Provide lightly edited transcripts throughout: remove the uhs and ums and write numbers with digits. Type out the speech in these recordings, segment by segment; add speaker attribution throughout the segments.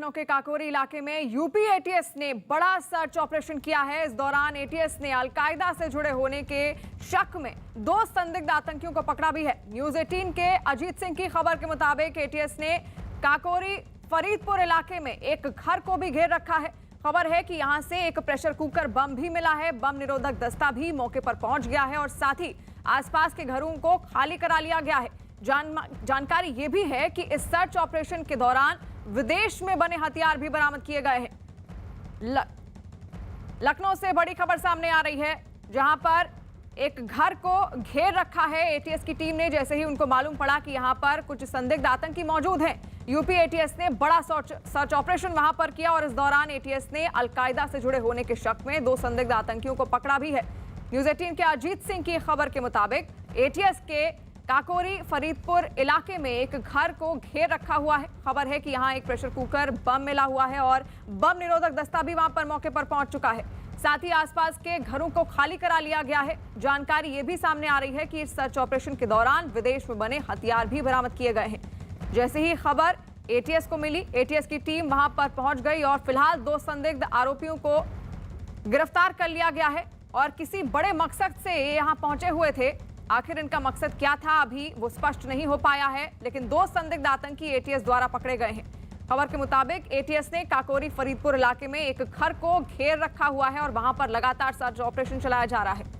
Speaker 1: लखनऊ के काकोरी इलाके में यूपी एटीएस ने बड़ा सर्च ऑपरेशन किया है। इस दौरान एटीएस ने अलकायदा से जुड़े होने के शक में 2 संदिग्ध आतंकियों को पकड़ा भी है। न्यूज 18 के अजीत सिंह की खबर के मुताबिक एटीएस ने काकोरी फरीदपुर इलाके में एक घर को भी घेर रखा है। खबर है कि यहां से एक प्रेशर कुकर बम भी मिला है। बम निरोधक दस्ता भी मौके पर पहुंच गया है और साथ ही आसपास के घरों को खाली करा लिया गया है। जानकारी ये भी है कि इस सर्च ऑपरेशन के दौरान विदेश में बने हथियार भी बरामद किए गए हैं। लखनऊ से बड़ी खबर सामने आ रही है, जहां पर एक घर को घेर रखा है एटीएस की टीम ने। जैसे ही उनको मालूम पड़ा कि यहां पर कुछ संदिग्ध आतंकी मौजूद हैं, यूपी एटीएस ने बड़ा सर्च ऑपरेशन वहां पर किया और इस दौरान एटीएस ने अलकायदा से जुड़े होने के शक में 2 संदिग्ध आतंकियों को पकड़ा भी है। न्यूज 18 के अजीत सिंह की खबर के मुताबिक एटीएस के काकोरी फरीदपुर इलाके में एक घर को घेर रखा हुआ है। खबर है कि यहां एक प्रेशर कुकर बम मिला हुआ है और बम निरोधक दस्ता भी वहां पर मौके पर पहुंच चुका है। साथ ही आसपास के घरों को खाली करा लिया गया है। जानकारी ये भी सामने आ रही है कि इस सर्च ऑपरेशन के दौरान विदेश में बने हथियार भी बरामद किए गए हैं। जैसे ही खबर एटीएस को मिली, एटीएस की टीम वहां पर पहुंच गई और फिलहाल 2 संदिग्ध आरोपियों को गिरफ्तार कर लिया गया है और किसी बड़े मकसद से यहां पहुंचे हुए थे। आखिर इनका मकसद क्या था अभी वो स्पष्ट नहीं हो पाया है, लेकिन 2 संदिग्ध आतंकी एटीएस द्वारा पकड़े गए हैं। खबर के मुताबिक एटीएस ने काकोरी फरीदपुर इलाके में एक घर को घेर रखा हुआ है और वहां पर लगातार सर्च ऑपरेशन चलाया जा रहा है।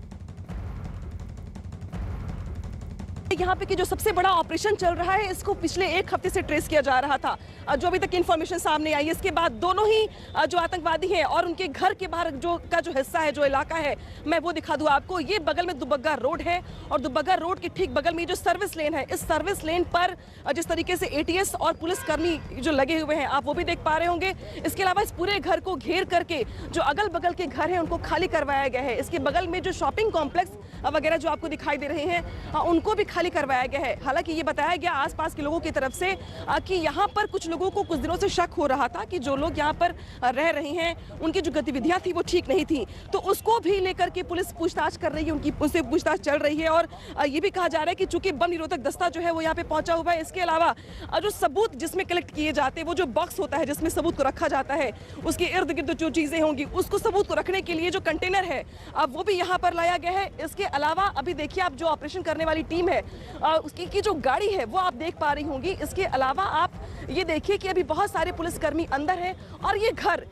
Speaker 2: यहाँ पे कि जो सबसे बड़ा ऑपरेशन चल रहा है, इसको पिछले 1 हफ्ते से ट्रेस किया जा रहा था। जो अभी तक इन्फॉर्मेशन सामने आई, इसके बाद दोनों ही जो आतंकवादी हैं और उनके घर के बाहर जो हिस्सा है, जो इलाका है, मैं वो दिखा दूं आपको। ये बगल में दुबग्गा रोड है और दुबग्गा रोड के ठीक बगल में जो सर्विस लेन है, इस सर्विस लेन पर जिस तरीके से एटीएस और पुलिसकर्मी जो लगे हुए हैं, आप वो भी देख पा रहे होंगे। इसके अलावा इस पूरे घर को घेर करके जो अगल बगल के घर हैं उनको खाली करवाया गया है। इसके बगल में जो शॉपिंग कॉम्प्लेक्स वगैरह जो आपको दिखाई दे रहे हैं, उनको भी खाली करवाया गया है। हालांकि ये बताया गया आसपास के लोगों की तरफ से कि यहाँ पर कुछ लोगों को कुछ दिनों से शक हो रहा था कि जो लोग यहाँ पर रह रहे हैं, उनकी जो गतिविधियां थी वो ठीक नहीं थी, तो उसको भी लेकर के पुलिस पूछताछ कर रही है, उनसे पूछताछ चल रही है। और ये भी कहा जा रहा है कि चूंकि बम निरोधक दस्ता जो है वो यहाँ पे पहुंचा हुआ है, इसके अलावा जो सबूत जिसमें कलेक्ट किए जाते हैं, वो जो बॉक्स होता है जिसमें सबूत को रखा जाता है, उसके इर्द गिर्द जो चीजें होंगी, उसको सबूत को रखने के लिए जो कंटेनर है वो भी यहाँ पर लाया गया है। इसके अलावा अभी देखिए, आप जो ऑपरेशन करने वाली टीम है उसकी की जो गाड़ी है वो आप देख पा रही होंगी। इसके अलावा आप ये देखिए कि अभी बहुत सारे पुलिसकर्मी अंदर हैं और ये घर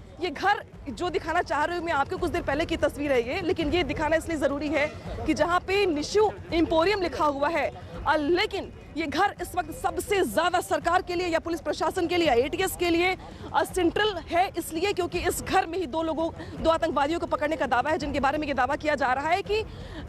Speaker 2: जो दिखाना चाह रही हूँ मैं आपको, कुछ देर पहले की तस्वीर है ये, लेकिन ये दिखाना इसलिए जरूरी है कि जहाँ पे निशु एम्पोरियम लिखा हुआ है, लेकिन ये घर इस वक्त सबसे ज्यादा सरकार के लिए या पुलिस प्रशासन के लिए या एटीएस के लिए सेंट्रल है, इसलिए क्योंकि इस घर में ही 2 आतंकवादियों को पकड़ने का दावा है, जिनके बारे में ये दावा किया जा रहा है कि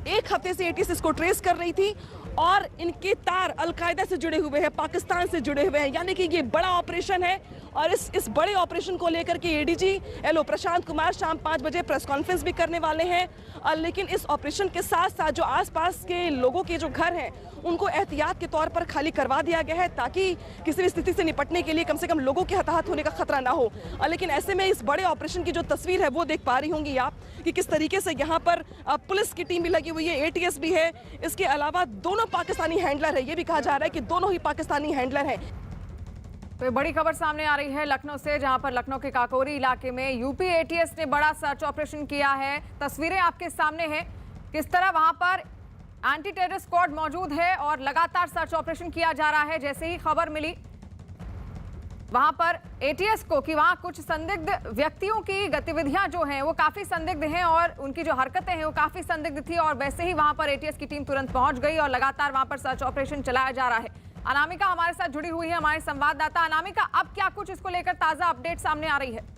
Speaker 2: 1 हफ्ते से एटीएस इसको ट्रेस कर रही थी और इनके तार अलकायदा से जुड़े हुए हैं, पाकिस्तान से जुड़े हुए हैं। यानी कि ये बड़ा ऑपरेशन है और इस बड़े ऑपरेशन को लेकर के एडीजी एलओ प्रशांत कुमार शाम 5 बजे प्रेस कॉन्फ्रेंस भी करने वाले हैं। लेकिन इस ऑपरेशन के साथ साथ जो आसपास के लोगों के जो घर हैं, उनको एहतियात के तौर पर खाली करवा दिया गया है, ताकि किसी भी स्थिति से निपटने के लिए कम से कम लोगों के हताहत होने का खतरा ना हो। लेकिन ऐसे में इस बड़े ऑपरेशन की जो तस्वीर है वो देख पा रही होंगी आप कि किस तरीके से यहाँ पर पुलिस की टीम भी लगी हुई है, एटीएस भी है। इसके अलावा दोनों पाकिस्तानी हैंडलर है, ये भी कहा जा रहा है कि दोनों ही पाकिस्तानी हैंडलर हैं।
Speaker 1: तो बड़ी खबर सामने आ रही है लखनऊ से, जहां पर लखनऊ के काकोरी इलाके में यूपी एटीएस ने बड़ा सर्च ऑपरेशन किया है। तस्वीरें आपके सामने हैं, किस तरह वहां पर एंटी टेरर स्क्वाड मौजूद है और लगातार सर्च ऑपरेशन किया जा रहा है। जैसे ही खबर मिली वहां पर एटीएस को कि वहां कुछ संदिग्ध व्यक्तियों की गतिविधियां जो हैं वो काफी संदिग्ध हैं और उनकी जो हरकतें हैं वो काफी संदिग्ध थी, और वैसे ही वहां पर एटीएस की टीम तुरंत पहुंच गई और लगातार वहां पर सर्च ऑपरेशन चलाया जा रहा है। अनामिका हमारे साथ जुड़ी हुई है, हमारे संवाददाता। अनामिका, अब क्या कुछ इसको लेकर ताजा अपडेट सामने आ रही है?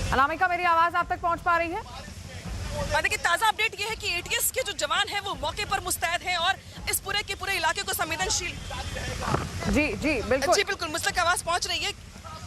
Speaker 1: अनामिका, मेरी आवाज आप तक पहुंच पा रही है?
Speaker 2: देखिए, ताजा अपडेट ये है कि एटीएस के जो जवान हैं वो मौके पर मुस्तैद हैं और इस पूरे के पूरे इलाके को संवेदनशील
Speaker 1: जी बिल्कुल
Speaker 2: मुझ तक आवाज पहुंच रही है।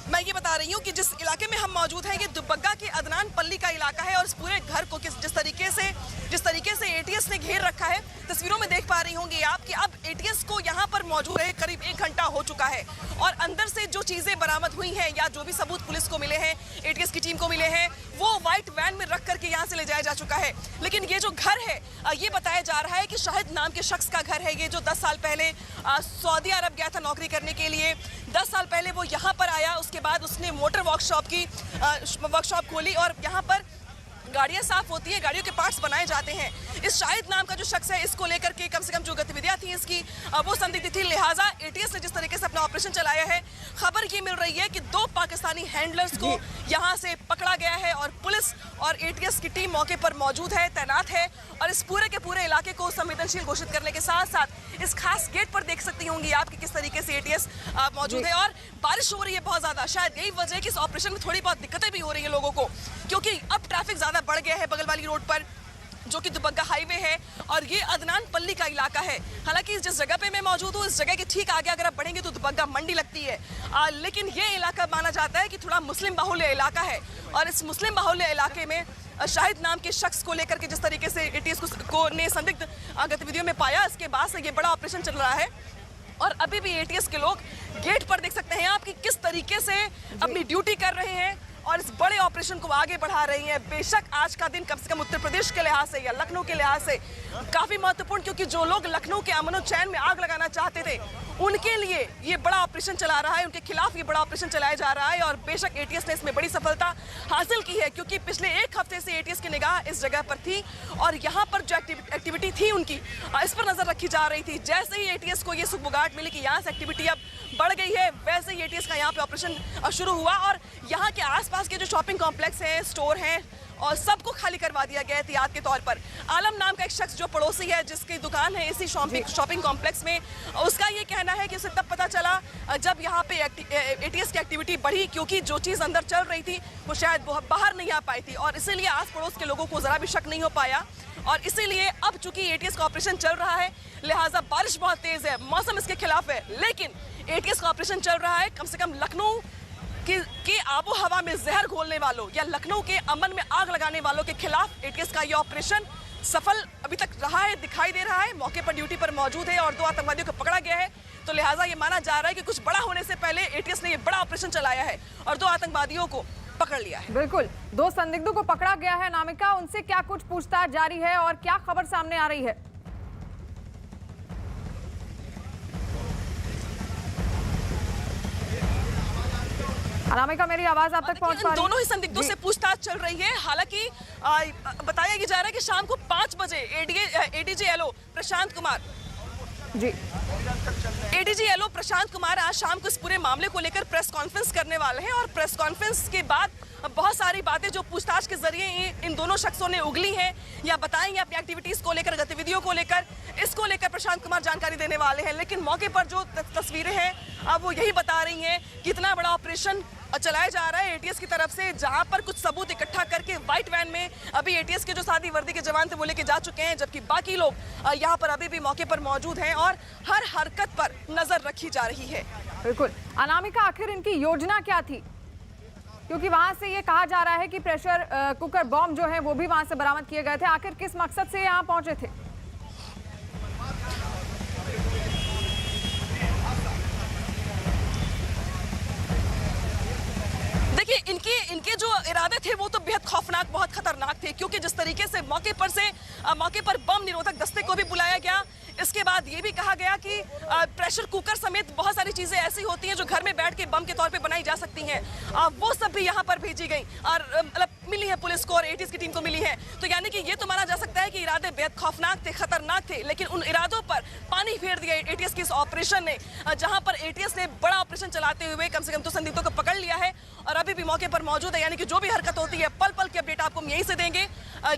Speaker 2: मैं ये बता रही हूँ कि जिस इलाके में हम मौजूद हैं ये दुब्बगा के अदनान पल्ली का इलाका है और इस पूरे घर को जिस तरीके से एटीएस ने घेर रखा है, तस्वीरों में देख पा रही होंगी आप कि अब एटीएस को यहाँ पर मौजूद है करीब 1 घंटा हो चुका है और अंदर से जो चीजें बरामद हुई हैं या जो भी सबूत पुलिस को मिले हैं, एटीएस की टीम को मिले हैं, वो व्हाइट वैन में रख करके यहाँ से ले जाया जा चुका है। लेकिन ये जो घर है ये बताया जा रहा है कि शाहिद नाम के शख्स का घर है ये, जो 10 साल पहले सऊदी अरब गया था नौकरी करने के लिए। 10 साल पहले वो यहाँ पर आया, उसके बाद उसने मोटर वर्कशॉप खोली और यहाँ पर गाड़ियां साफ होती है, गाड़ियों के पार्ट्स बनाए जाते हैं। इस शाहिद नाम का जो शख्स है इसको लेकर के कम से कम जो गतिविधियां थी इसकी वो संदिग्ध थी, लिहाजा एटीएस ने जिस तरीके से अपना ऑपरेशन चलाया है, खबर ये मिल रही है कि 2 पाकिस्तानी हैंडलर्स को यहां से पकड़ा गया है और पुलिस और एटीएस की टीम मौके पर मौजूद है, तैनात है और इस पूरे के पूरे इलाके को संवेदनशील घोषित करने के साथ साथ इस खास गेट पर देख सकती होंगी आप कि किस तरीके से एटीएस मौजूद है। और बारिश हो रही है बहुत ज्यादा, शायद यही वजह है कि इस ऑपरेशन में थोड़ी बहुत दिक्कतें भी हो रही है लोगों को, क्योंकि अब ट्रैफिक ज्यादा बढ़ गया है बगल वाली रोड पर जो कि दुब्बगा हाईवे है और ये अदनान पल्ली का इलाका है। हालांकि जिस जगह पे मैं मौजूद हूँ इस जगह के ठीक आगे अगर आप बढ़ेंगे तो दुब्बगा मंडी लगती है, लेकिन ये इलाका माना जाता है कि थोड़ा मुस्लिम बाहुल्य इलाका है और इस मुस्लिम बाहुल्य इलाके में शाहिद नाम के शख्स को लेकर के जिस तरीके से एटीएस को ने संदिग्ध गतिविधियों में पाया, इसके बाद से ये बड़ा ऑपरेशन चल रहा है और अभी भी एटीएस के लोग गेट पर देख सकते हैं आप कि किस तरीके से अपनी ड्यूटी कर रहे हैं और इस बड़े ऑपरेशन को आगे बढ़ा रही हैं। बेशक आज का दिन कम से कम उत्तर प्रदेश के लिहाज से या लखनऊ के लिहाज से काफी महत्वपूर्ण, क्योंकि जो लोग लखनऊ के अमन और चैन में आग लगाना चाहते थे उनके लिए ये बड़ा ऑपरेशन चला रहा है, उनके खिलाफ ये बड़ा ऑपरेशन चलाया जा रहा है और बेशक एटीएस ने इसमें बड़ी सफलता हासिल की है, क्योंकि पिछले 1 हफ्ते से एटीएस की निगाह इस जगह पर थी और यहाँ पर जो एक्टिविटी थी उनकी इस पर नजर रखी जा रही थी। जैसे ही एटीएस को ये सुगबुगाहट मिली कि यहाँ से एक्टिविटी अब बढ़ गई है, वैसे ही एटीएस का यहाँ पे ऑपरेशन शुरू हुआ और यहाँ के आसपास के जो शॉपिंग कॉम्प्लेक्स हैं, स्टोर हैं और सबको खाली करवा दिया गया एहतियात के तौर पर। आलम नाम का एक शख्स जो पड़ोसी है जिसकी दुकान है इसी शॉपिंग कॉम्प्लेक्स में, उसका ये कहना है कि उसे तब पता चला जब यहाँ पे एटीएस की एक्टिविटी बढ़ी, क्योंकि जो चीज़ अंदर चल रही थी वो शायद बाहर नहीं आ पाई थी और इसीलिए आस पड़ोस के लोगों को ज़रा भी शक नहीं हो पाया और इसीलिए अब चूंकि एटीएस का ऑपरेशन चल रहा है लिहाजा बारिश बहुत तेज है, मौसम इसके खिलाफ है, लेकिन एटीएस का ऑपरेशन चल रहा है। कम से कम लखनऊ की आबो हवा में जहर घोलने वालों या लखनऊ के अमन में आग लगाने वालों के खिलाफ एटीएस का ये ऑपरेशन सफल अभी तक रहा है, दिखाई दे रहा है। मौके पर ड्यूटी पर मौजूद है और 2 आतंकवादियों को पकड़ा गया है, तो लिहाजा ये माना जा रहा है कि कुछ बड़ा होने से पहले एटीएस ने ये बड़ा ऑपरेशन चलाया है और 2 आतंकवादियों को पकड़ लिया है।
Speaker 1: बिल्कुल, 2 संदिग्धों को पकड़ा गया है। नामिका, उनसे क्या कुछ पूछताछ जारी है और क्या खबर सामने आ रही है? अनामिका, मेरी आवाज आप तक पहुंच पा रही है?
Speaker 2: दोनों ही संदिग्धों से पूछताछ चल रही है। हालांकि बताया जा रहा है कि शाम को 5 बजे ADG LO Prashant Kumar ADG LO Prashant Kumar आज शाम को इस पूरे मामले को लेकर प्रेस कॉन्फ्रेंस करने वाले हैं और प्रेस कॉन्फ्रेंस के बाद बहुत सारी बातें जो पूछताछ के जरिए इन दोनों शख्सों ने उगली हैं या बताएंगे अपनी एक्टिविटीज को लेकर, गतिविधियों को लेकर, इसको लेकर प्रशांत कुमार जानकारी देने वाले हैं। लेकिन मौके पर जो तस्वीरें हैं अब वो यही बता रही हैं कि इतना बड़ा ऑपरेशन चलाया जा रहा है एटीएस की तरफ से, जहां पर कुछ सबूत इकट्ठा करके व्हाइट वैन में अभी एटीएस के जो साथी वर्दी के जवान थे वो लेके जा चुके हैं, जबकि बाकी लोग यहां पर अभी भी मौके पर मौजूद हैं और हर हरकत पर नजर रखी जा रही है।
Speaker 1: बिल्कुल। अनामिका, आखिर इनकी योजना क्या थी? क्योंकि वहां से ये कहा जा रहा है कि प्रेशर कुकर बॉम्ब जो है वो भी वहां से बरामद किए गए थे, आखिर किस मकसद से यहाँ पहुंचे थे?
Speaker 2: देखिए, इनके जो इरादे थे वो तो बेहद खौफनाक, बहुत खतरनाक थे, क्योंकि जिस तरीके से मौके पर बम निरोधक दस्ते को भी बुलाया गया, इसके बाद ये भी कहा गया कि प्रेशर कुकर समेत बहुत सारी चीजें ऐसी होती हैं जो घर में बैठ के बम के तौर पे बनाई जा सकती हैं, वो सब भी यहाँ पर भेजी गई और मतलब मिली है पुलिस को और एटीएस की टीम को मिली है। तो यानी कि ये तो माना जा सकता है कि इरादे बेहद खौफनाक थे, खतरनाक थे, लेकिन उन इरादों पर पानी फेर दिया एटीएस के इस ऑपरेशन ने, जहां पर एटीएस ने बड़ा ऑपरेशन चलाते हुए कम से कम 2 संदिग्धों को पकड़ लिया है और अभी भी मौके पर मौजूद है। यानी कि जो भी हरकत होती है पल पल की अपडेट आपको हम यहीं से देंगे,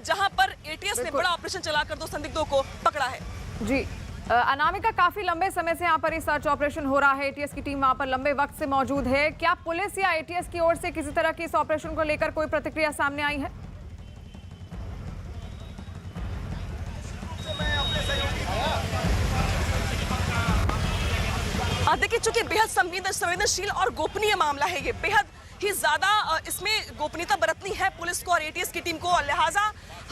Speaker 2: जहां पर एटीएस ने बड़ा ऑपरेशन चलाकर 2 संदिग्धों को पकड़ा है।
Speaker 1: जी अनामिका, काफी लंबे समय से यहाँ पर सर्च ऑपरेशन हो रहा है, एटीएस की टीम वहाँ पर लंबे वक्त से मौजूद है। क्या पुलिस या एटीएस की ओर से किसी तरह की इस ऑपरेशन को लेकर कोई प्रतिक्रिया सामने आई है?
Speaker 2: देखिए, चूंकि बेहद संवेदनशील और गोपनीय मामला है, ये बेहद ही ज्यादा इसमें गोपनीयता बरतनी है पुलिस को और एटीएस की टीम को, और लिहाजा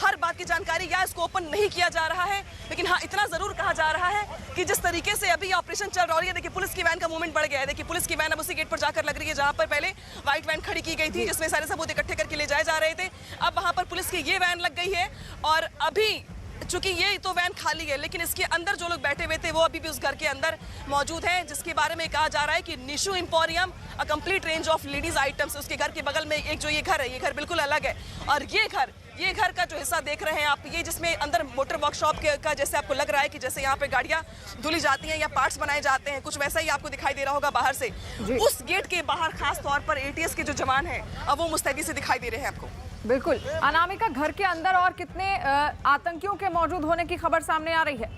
Speaker 2: हर बात की जानकारी या इसको ओपन नहीं किया जा रहा है। लेकिन हाँ, इतना जरूर कहा जा रहा है कि जिस तरीके से अभी ऑपरेशन चल रहा है, देखिए पुलिस की वैन का मूवमेंट बढ़ गया है। देखिए पुलिस की वैन अब उसी गेट पर जाकर लग रही है जहां पर पहले व्हाइट वैन खड़ी की गई थी, जिसमें सारे सबूत इकट्ठे करके ले जाए जा रहे थे। अब वहां पर पुलिस की ये वैन लग गई है, और अभी चूंकि ये तो वैन खाली है, लेकिन इसके अंदर जो लोग बैठे हुए थे वो अभी भी उस घर के अंदर मौजूद हैं, जिसके बारे में कहा जा रहा है कि Nishu emporium, a complete range of ladies items. उसके घर के बगल में एक जो ये घर है, ये घर बिल्कुल अलग है। और ये घर का जो हिस्सा देख रहे हैं आप, ये जिसमें अंदर मोटर वर्कशॉप का जैसे आपको लग रहा है कि जैसे यहाँ पे गाड़ियां धुली जाती हैं या पार्ट्स बनाए जाते हैं, कुछ वैसा ही आपको दिखाई दे रहा होगा बाहर से। उस गेट के बाहर खास तौर पर एटीएस के जो जवान हैं, अब वो मुस्तैदी से दिखाई दे रहे हैं आपको।
Speaker 1: बिल्कुल अनामिका, घर के अंदर और कितने आतंकियों के मौजूद होने की खबर सामने आ रही है?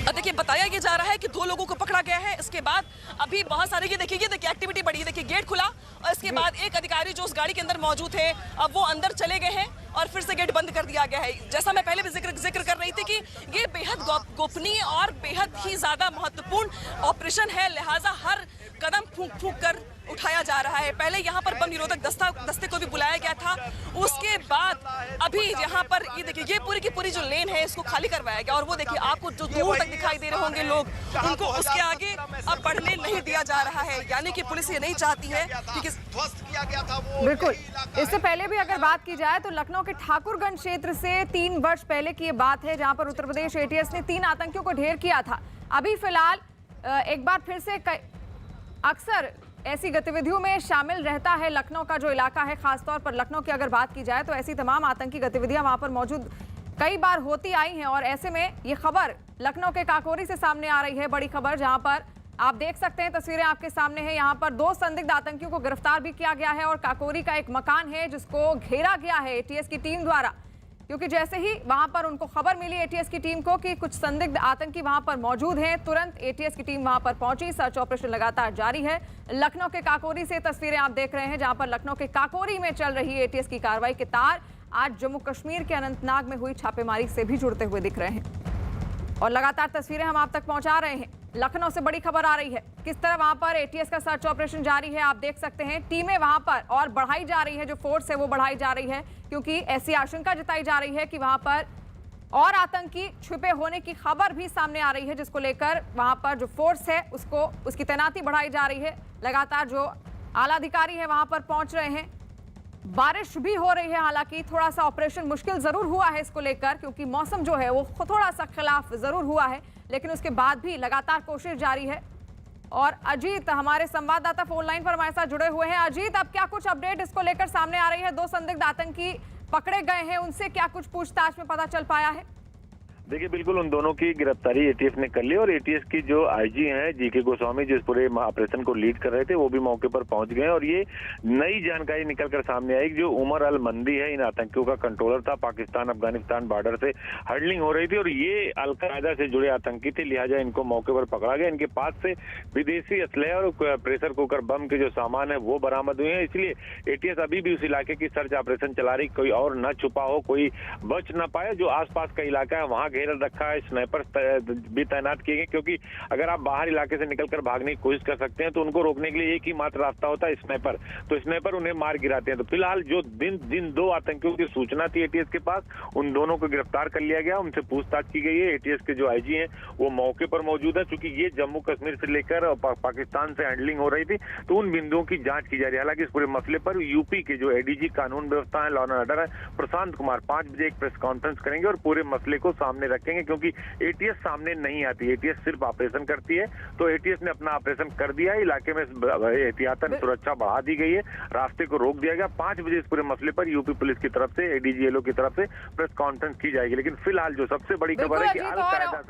Speaker 2: देखिए, बताया ये जा रहा है कि 2 लोगों को पकड़ा गया है। इसके बाद अभी बहुत सारे ये देखिए एक्टिविटी बढ़ी है। देखिए गेट खुला और इसके बाद एक अधिकारी जो उस गाड़ी के अंदर मौजूद थे, अब वो अंदर चले गए हैं और फिर से गेट बंद कर दिया गया है। जैसा मैं पहले भी जिक्र कर रही थी कि ये बेहद गोपनीय और बेहद ही ज्यादा महत्वपूर्ण ऑपरेशन है, लिहाजा हर कदम फूंक कर उठाया जा रहा है। पहले यहाँ पर बम निरोधक दस्ते को भी बुलाया गया था, उसके बाद अभी यहाँ पर ये देखिए ये पूरी की पूरी जो लेन है इसको खाली करवाया गया। और वो देखिए आपको जो दूर तक दिखाई दे रहे होंगे लोग, उनको उसके आगे अब बढ़ने नहीं दिया जा रहा है, यानी कि पुलिस ये नहीं चाहती है कि ध्वस्त किया गया था वो।
Speaker 1: बिल्कुल, इससे पहले भी अगर बात की जाए तो लखनऊ के ठाकुरगंज क्षेत्र से 3 वर्ष पहले की ये बात है, जहां पर उत्तर प्रदेश एटीएस ने 3 आतंकियों को ढेर किया था। अभी फिलहाल एक बार फिर से अक्सर ऐसी गतिविधियों में शामिल रहता है लखनऊ का जो इलाका है। खासतौर पर लखनऊ की अगर बात की जाए तो ऐसी तमाम आतंकी गतिविधियां वहां पर मौजूद कई बार होती आई हैं, और ऐसे में ये खबर लखनऊ के काकोरी से सामने आ रही है, बड़ी खबर, जहां पर आप देख सकते हैं, तस्वीरें आपके सामने हैं। यहाँ पर 2 संदिग्ध आतंकियों को गिरफ्तार भी किया गया है, और काकोरी का एक मकान है जिसको घेरा गया है एटीएस की टीम द्वारा, क्योंकि जैसे ही वहां पर उनको खबर मिली एटीएस की टीम को कि कुछ संदिग्ध आतंकी वहां पर मौजूद हैं, तुरंत एटीएस की टीम वहां पर पहुंची। सर्च ऑपरेशन लगातार जारी है। लखनऊ के काकोरी से तस्वीरें आप देख रहे हैं, जहां पर लखनऊ के काकोरी में चल रही एटीएस की कार्रवाई के तार आज जम्मू कश्मीर के अनंतनाग में हुई छापेमारी से भी जुड़ते हुए दिख रहे हैं, और लगातार तस्वीरें हम आप तक पहुंचा रहे हैं। लखनऊ से बड़ी खबर आ रही है, किस तरह वहां पर एटीएस का सर्च ऑपरेशन जारी है। आप देख सकते हैं टीमें वहां पर और बढ़ाई जा रही है, जो फोर्स है वो बढ़ाई जा रही है, क्योंकि ऐसी आशंका जताई जा रही है कि वहां पर और आतंकी छुपे होने की खबर भी सामने आ रही है, जिसको लेकर वहां पर जो फोर्स है उसकी तैनाती बढ़ाई जा रही है। लगातार जो आला अधिकारी है वहां पर पहुंच रहे हैं। बारिश भी हो रही है, हालांकि थोड़ा सा ऑपरेशन मुश्किल जरूर हुआ है इसको लेकर, क्योंकि मौसम जो है वो थोड़ा सा खिलाफ जरूर हुआ है, लेकिन उसके बाद भी लगातार कोशिश जारी है। और अजीत हमारे संवाददाता फोन लाइन पर हमारे साथ जुड़े हुए हैं। अजीत, अब क्या कुछ अपडेट इसको लेकर सामने आ रही है? 2 संदिग्ध आतंकी पकड़े गए हैं, उनसे क्या कुछ पूछताछ में पता चल पाया है?
Speaker 3: देखिए, बिल्कुल उन दोनों की गिरफ्तारी एटीएस ने कर ली, और एटीएस की जो आईजी हैं जीके गोस्वामी, जो इस पूरे ऑपरेशन को लीड कर रहे थे, वो भी मौके पर पहुंच गए। और ये नई जानकारी निकलकर सामने आई, जो उमर अल मंदी है, इन आतंकियों का कंट्रोलर था। पाकिस्तान अफगानिस्तान बॉर्डर से हडलिंग हो रही थी और ये अलकायदा से जुड़े आतंकी थे, लिहाजा इनको मौके पर पकड़ा गया। इनके पास से विदेशी असलहा और प्रेशर कुकर बम के जो सामान है वो बरामद हुए हैं, इसलिए एटीएस अभी भी उस इलाके की सर्च ऑपरेशन चला रही, कोई और न छुपा हो, कोई बच न पाए। जो आसपास का इलाका है वहां घेरा रखा है, स्नाइपर भी तैनात किए गए, क्योंकि अगर आप बाहर इलाके से निकलकर भागने की कोशिश कर सकते हैं तो उनको रोकने के लिए एक ही मात्र रास्ता होता है, स्नाइपर। तो स्नाइपर उन्हें मार गिराते हैं। तो फिलहाल जो जिन 2 आतंकियों की सूचना थी एटीएस के पास, उन दोनों को गिरफ्तार कर लिया गया, उनसे पूछताछ की गई है। एटीएस के जो आईजी हैं वो मौके पर मौजूद है, क्योंकि ये जम्मू कश्मीर से लेकर पाकिस्तान से हैंडलिंग हो रही थी, तो उन बिंदुओं की जांच की जा रही है। हालांकि इस पूरे मसले पर यूपी के जो एडीजी कानून व्यवस्था है, लॉ एंड ऑर्डर है, प्रशांत कुमार 5 बजे एक प्रेस कॉन्फ्रेंस करेंगे और पूरे मसले को सामने रखेंगे, क्योंकि एटीएस सामने नहीं आती, एटीएस सिर्फ ऑपरेशन करती है। तो एटीएस ने अपना ऑपरेशन कर दिया है, इलाके में एहतियातन सुरक्षा बढ़ा दी गई है, रास्ते को रोक दिया गया। 5 बजे इस पूरे मसले पर यूपी पुलिस की तरफ से, एडीजी एलओ की तरफ से प्रेस कॉन्फ्रेंस की जाएगी। लेकिन फिलहाल जो सबसे बड़ी खबर है कि